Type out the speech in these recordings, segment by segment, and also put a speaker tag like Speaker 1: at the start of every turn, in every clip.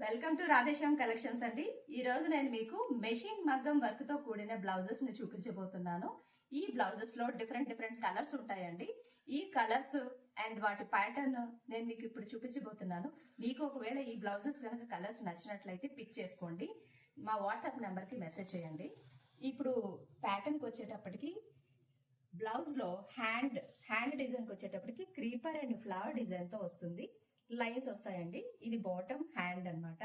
Speaker 1: Welcome to Radhe Shyam collections అండి. ఈ రోజు నేను మీకు మెషిన్ మగ్గం వర్క్ తో కూడిన బ్లౌజెస్ ని చూపించబోతున్నాను. ఈ బ్లౌజెస్ లో డిఫరెంట్ కలర్స్ ఉంటాయండి. ఈ కలర్స్ అండ్ వాటి ప్యాటర్న్ నేను మీకు ఇప్పుడు చూపించబోతున్నాను. మీకు ఒకవేళ ఈ బ్లౌజెస్ కనుక కలర్స్ నచ్చినట్లయితే పిక్ చేసుకోండి, మా వాట్సాప్ నెంబర్ కి మెసేజ్ చేయండి. ఇప్పుడు ప్యాటర్న్ కి వచ్చేటప్పటికి బ్లౌజ్ లో హ్యాండ్ డిజైన్ కి వచ్చేటప్పటికి క్రీపర్ అండ్ ఫ్లవర్ డిజైన్ తో వస్తుంది. లైన్స్ వస్తాయండి. ఇది బాటమ్ హ్యాండ్ అన్నమాట.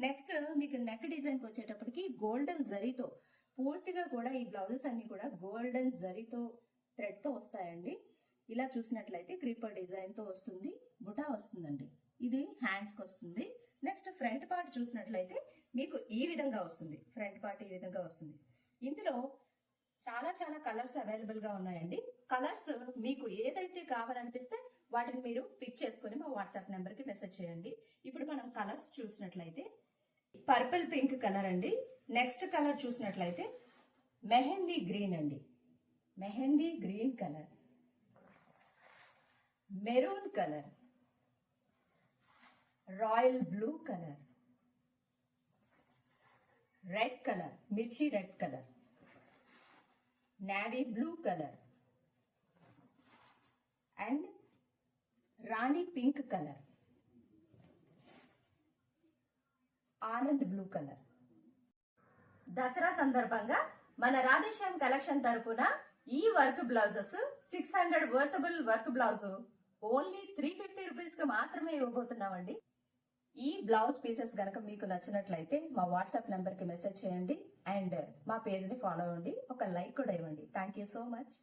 Speaker 1: నెక్స్ట్ మీకు నెక్ డిజైన్ కి వచ్చేటప్పటికి గోల్డెన్ జరీతో పూర్తిగా కూడా ఈ బ్లౌజెస్ అన్ని కూడా గోల్డెన్ జరీతో థ్రెడ్ తో వస్తాయండి. ఇలా చూసినట్లయితే క్రీపర్ డిజైన్ తో వస్తుంది, బుటా వస్తుందండి. ఇది హ్యాండ్స్ కి వస్తుంది. నెక్స్ట్ ఫ్రంట్ పార్ట్ చూసినట్లయితే మీకు ఈ విధంగా వస్తుంది. ఫ్రంట్ పార్ట్ ఈ విధంగా వస్తుంది. ఇందులో చాలా కలర్స్ అవైలబుల్ గా ఉన్నాయండి. కలర్స్ మీకు ఏదైతే కావాలనిపిస్తే వాటిని మీరు పిక్ చేసుకుని మా వాట్సాప్ నెంబర్ కి మెసేజ్ చేయండి. ఇప్పుడు మనం కలర్స్ చూసినట్లయితే పర్పుల్ పింక్ కలర్ అండి. నెక్స్ట్ కలర్ చూసినట్లయితే మెహందీ గ్రీన్ అండి. Mehendi green colour, maroon colour, royal blue colour, red colour, mirchi red colour, navy blue colour and rani pink colour, Anand blue colour. Dasara సందర్భంగా మన రాధేశ్యామ్ కలెక్షన్ తరపున ఈ work blouses 600 worthable work blouse only 350 rupees కి మాత్రమే ఇవ్వబోతున్నామండి. ఈ బ్లౌజ్ పీసెస్ గనక మీకు నచ్చినట్లయితే మా వాట్సాప్ నెంబర్ కి మెసేజ్ చేయండి అండ్ మా పేజ్ ని ఫాలో అవ్వండి. ఒక లైక్ కూడా ఇవ్వండి. Thank you so much.